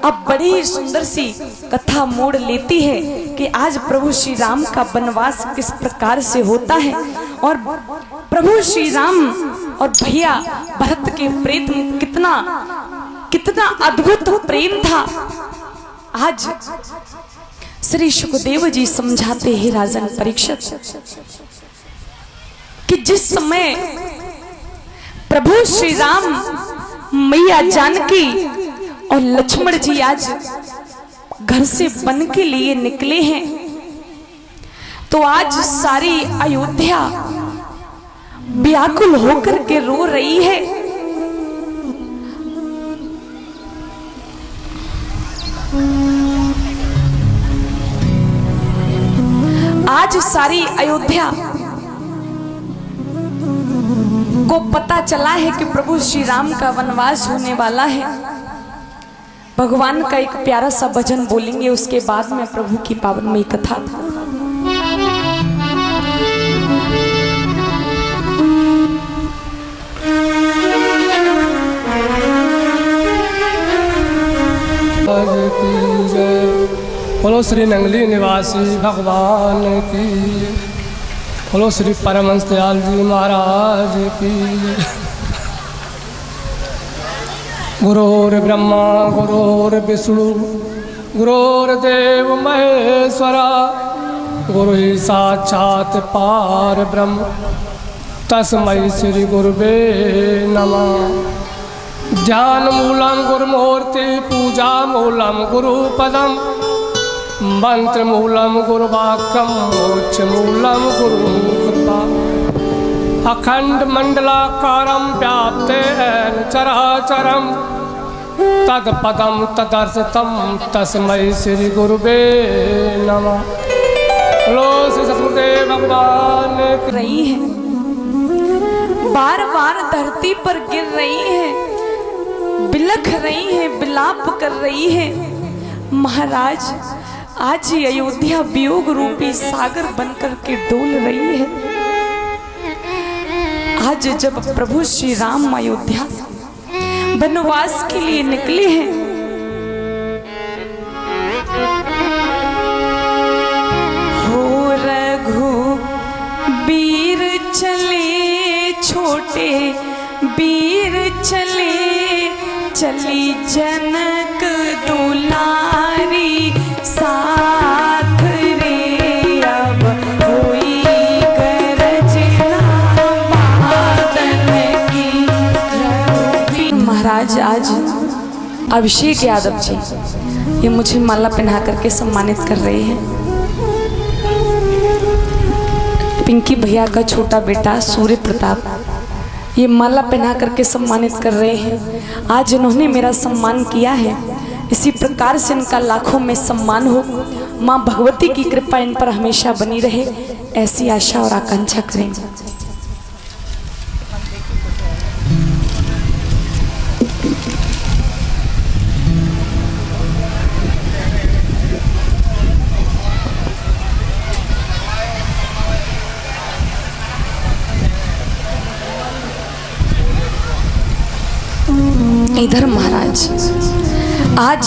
अब बड़ी ही सुंदर सी कथा मोड़ लेती है कि आज प्रभु श्री राम का वनवास किस प्रकार से होता है और प्रभु श्री राम और भैया भरत के प्रेम में कितना कितना अद्भुत प्रेम था। आज श्री सुखदेव जी समझाते हैं राजन परीक्षित कि जिस समय प्रभु श्री राम, मैया जानकी और लक्ष्मण जी आज घर से वन के लिए निकले हैं, तो आज सारी अयोध्या व्याकुल होकर के रो रही है। आज सारी अयोध्या को पता चला है कि प्रभु श्री राम का वनवास होने वाला है। भगवान का एक प्यारा सा भजन बोलेंगे, उसके बाद में प्रभु की पावनमयी कथा। बोलो श्री नंगली निवासी भगवान की, बोलो श्री परमहंस दयाल जी महाराज की। गुरुर् ब्रह्मा गुरुर् विष्णु गुरुर्देव महेश्वरा, गुरु ही साक्षात पार ब्रह्म, तस्मै श्री गुरुवे नमः। ध्यान मूलम गुरुमूर्ति, पूजा मूलम गुरुपदम, मंत्र मूलम गुरुवाक्यम, मोक्ष मूलम गुरु कृपा। अखंड मंडलाकारं व्याप्तेन चराचरं, तत्पदं तदर्शितं तस्मै श्री गुरुवे नमः। बोलो श्री सतगुरुदेव भगवान की। रही है, बार बार धरती पर गिर रही है, बिलख रही है, बिलाप कर रही है। महाराज आज ही अयोध्या वियोग रूपी सागर बनकर के डोल रही है। आज जब प्रभु श्री राम अयोध्या वनवास के लिए निकले हैं, हो रघुबीर चले, छोटे वीर चले, चली जनक दुलारी साथ रे, अब कोई गरज बादल की। महाराज आज अभिषेक यादव जी ये मुझे माला पहना करके सम्मानित कर रहे हैं। पिंकी भैया का छोटा बेटा सूर्य प्रताप ये माला पहना करके सम्मानित कर रहे हैं। आज इन्होंने मेरा सम्मान किया है, इसी प्रकार से इनका लाखों में सम्मान हो। माँ भगवती की कृपा इन पर हमेशा बनी रहे, ऐसी आशा और आकांक्षा करेंगे। इधर महाराज आज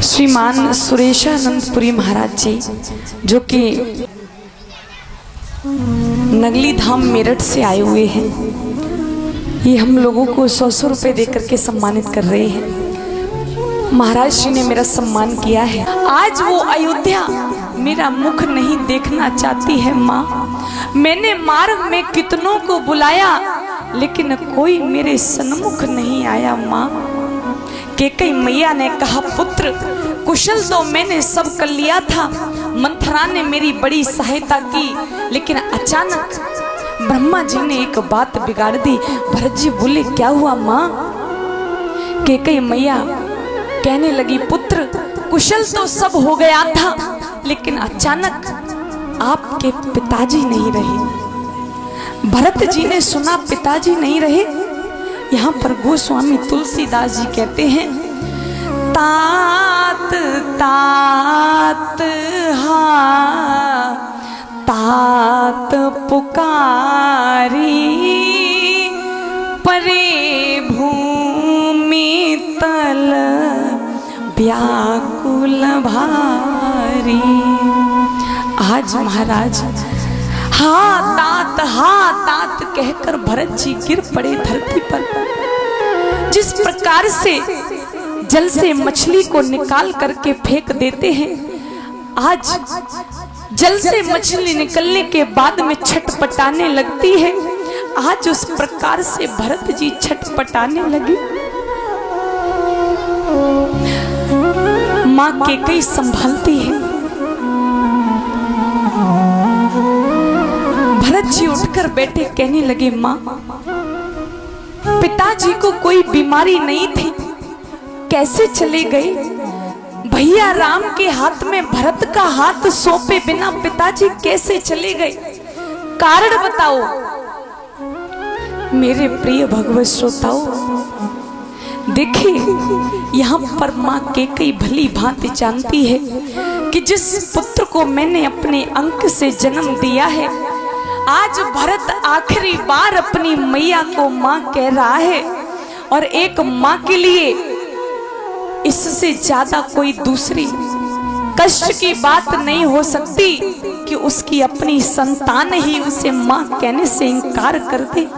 श्रीमान सुरेशानंदपुरी महाराज जी जो कि नगली धाम मेरठ से आए हुए हैं, ये हम लोगों को 100 रुपए देकर के सम्मानित कर रहे हैं। महाराज जी ने मेरा सम्मान किया है। आज वो अयोध्या मेरा मुख नहीं देखना चाहती है माँ। मैंने मार्ग में कितनों को बुलाया लेकिन कोई मेरे सन्मुख नहीं आया माँ। कैकेयी मैया ने कहा पुत्र कुशल तो मैंने सब कर लिया था, मंथरा ने मेरी बड़ी सहायता की, लेकिन अचानक ब्रह्मा जी ने एक बात बिगाड़ दी। भरत जी बोले क्या हुआ माँ? कैकेयी मैया कहने लगी पुत्र कुशल तो सब हो गया था, लेकिन अचानक आपके पिताजी नहीं रहे। भरत जी ने सुना पिताजी नहीं रहे। यहाँ पर गोस्वामी तुलसीदास जी कहते हैं तात तात हाँ तात पुकारी व्याकुल भारी। आज महाराज हाँ तात कहकर भरत जी गिर पड़े धरती पर। जिस प्रकार से जल से मछली को निकाल करके फेंक देते हैं, आज जल से मछली निकलने के बाद में छटपटाने लगती है, आज उस प्रकार से भरत जी छटपटाने लगे। माँ कैकेयी संभालती है। भरत जी उठकर बैठे, कहने लगे माँ, पिताजी को कोई बीमारी नहीं थी, कैसे चले गए? भैया राम के हाथ में भरत का हाथ सौंपे बिना पिताजी कैसे चले गए? कारण बताओ। मेरे प्रिय भगवत श्रोताओ, देखिए यहाँ पर माँ कैकेयी भली भांति जानती है कि जिस पुत्र को मैंने अपने अंक से जन्म दिया है, आज भरत आखिरी बार अपनी मैया को माँ कह रहा है। और एक माँ के लिए इससे ज्यादा कोई दूसरी कष्ट की बात नहीं हो सकती कि उसकी अपनी संतान ही उसे माँ कहने से इनकार कर दे।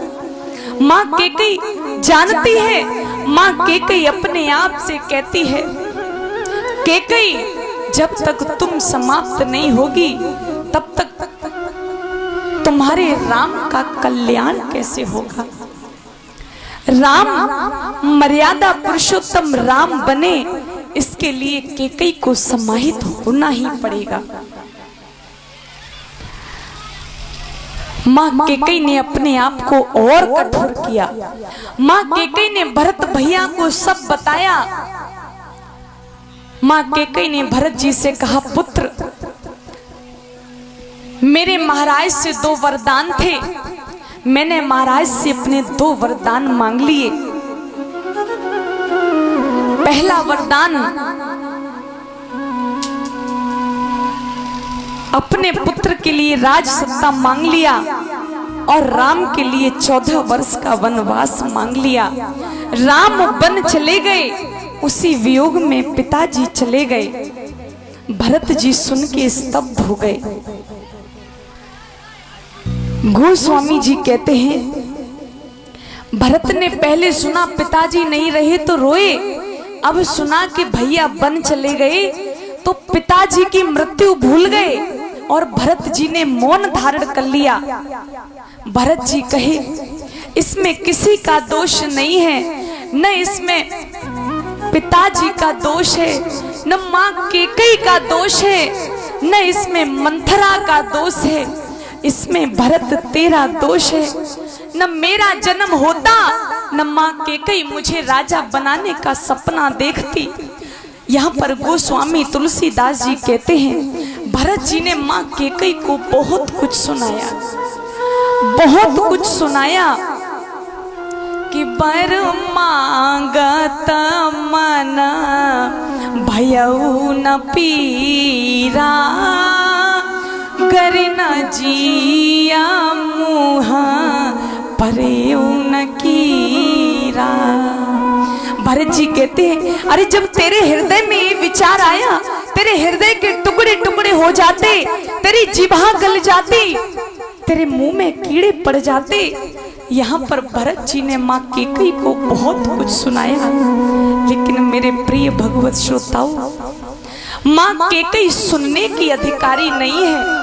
माँ कैकेयी जानती है, माँ कैकेयी अपने आप से कहती है, कैकेयी जब तक तुम समाप्त नहीं होगी तब तक तुम्हारे राम का कल्याण कैसे होगा? राम मर्यादा पुरुषोत्तम राम बने, इसके लिए कैकेयी को समाहित होना ही पड़ेगा। माँ कैकेयी ने अपने आप को और कठोर किया। माँ कैकेयी ने भरत भैया को सब बताया। माँ कैकेयी ने भरत जी से कहा, पुत्र मेरे महाराज से 2 वरदान थे, मैंने महाराज से अपने 2 वरदान मांग लिए। पहला वरदान, अपने पुत्र के लिए राज सत्ता मांग लिया और राम के लिए 14 वर्ष का वनवास मांग लिया। राम वन चले गए, उसी वियोग में पिताजी चले गए। भरत जी सुन के स्तब्ध हो गए। गोस्वामी जी कहते हैं, भरत ने पहले सुना पिताजी नहीं रहे तो रोए, अब सुना कि भैया वन चले गए तो पिताजी की मृत्यु भूल गए और भरत जी ने मौन धारण कर लिया। भरत जी कहे, इसमें किसी का दोष नहीं है, न इसमें पिताजी का दोष है, न माँ कैकेयी का दोष है, न इसमें मंथरा का दोष है, इसमें भरत तेरा दोष है। न मेरा जन्म होता, न माँ कैकेयी मुझे राजा बनाने का सपना देखती। यहाँ पर गोस्वामी तुलसीदास जी कहते हैं, भरत जी ने माँ कैकेयी को बहुत कुछ सुनाया, बहुत कुछ सुनाया कि बर मांगत मन भयउ न पीरा, कर न जिया मुँह परेउ न कीरा। भरत जी कहते हैं, अरे जब तेरे हृदय में ये विचार आया, तेरे हृदय के टुकड़े टुकड़े हो जाते, तेरी जिह्वा गल जाती, तेरे मुंह में कीड़े पड़ जाते। यहाँ पर भरत जी ने माँ कैकेयी को बहुत कुछ सुनाया, लेकिन मेरे प्रिय भगवत श्रोताओं, माँ कैकेयी सुनने की अधिकारी नहीं है।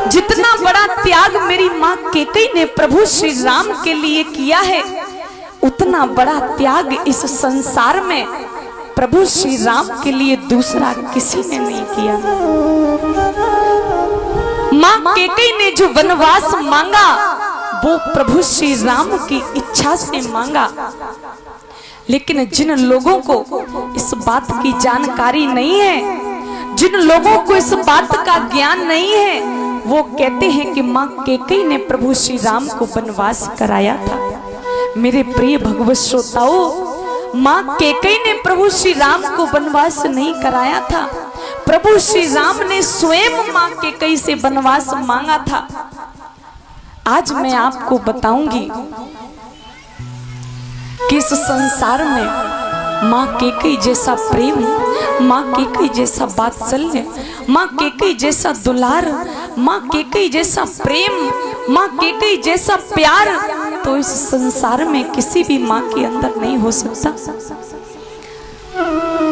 जितना बड़ा त्याग मेरी माँ कैकेयी ने प्रभु श्री राम के लिए किया है, उतना बड़ा त्याग इस संसार में प्रभु श्री राम के लिए दूसरा किसी ने नहीं किया। माँ कैकेयी ने जो वनवास मांगा वो प्रभु श्री राम की इच्छा से मांगा, लेकिन जिन लोगों को इस बात की जानकारी नहीं है, जिन लोगों को इस बात का ज्ञान नहीं है, वो कहते हैं कि माँ कैकेयी ने प्रभु श्री राम को वनवास कराया था। मेरे प्रिय भगवत श्रोताओं, माँ कैकेयी ने प्रभु श्री राम को वनवास नहीं कराया था, प्रभु श्री राम ने स्वयं माँ कैकेयी से वनवास मांगा था। आज मैं आपको बताऊंगी कि इस संसार में माँ केकई जैसा प्रेम, माँ केकई जैसा वात्सल्य, माँ केकई जैसा दुलार, माँ केकई जैसा प्रेम, माँ केकई जैसा प्यार तो इस संसार में किसी भी माँ के अंदर नहीं हो सकता।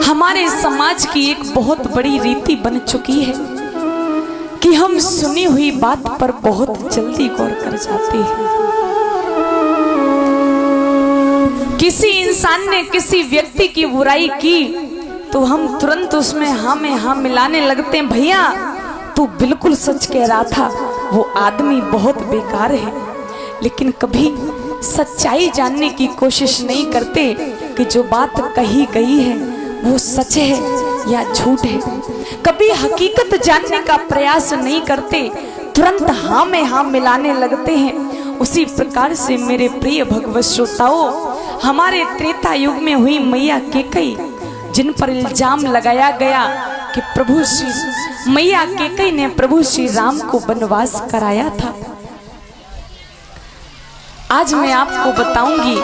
हमारे समाज की एक बहुत बड़ी रीति बन चुकी है कि हम सुनी हुई बात पर बहुत जल्दी गौर कर जाते हैं। किसी इंसान ने किसी व्यक्ति की बुराई की तो हम तुरंत उसमें हाँ में हाँ मिलाने लगते हैं, भैया तू बिल्कुल सच कह रहा था, वो आदमी बहुत बेकार है। लेकिन कभी सच्चाई जानने की कोशिश नहीं करते कि जो बात कही गई है वो सच है या झूठ है। कभी हकीकत जानने का प्रयास नहीं करते, तुरंत हाँ में हाँ मिलाने लगते हैं। उसी प्रकार से मेरे प्रिय भगवत श्रोताओं, हमारे त्रेता युग में हुई मैया केकई, जिन पर इल्जाम लगाया गया कि प्रभु श्री मैया केकई ने प्रभु श्री राम को वनवास कराया था। आज मैं आपको बताऊंगी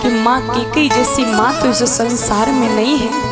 कि माँ केकई जैसी माँ तो इस संसार में नहीं है।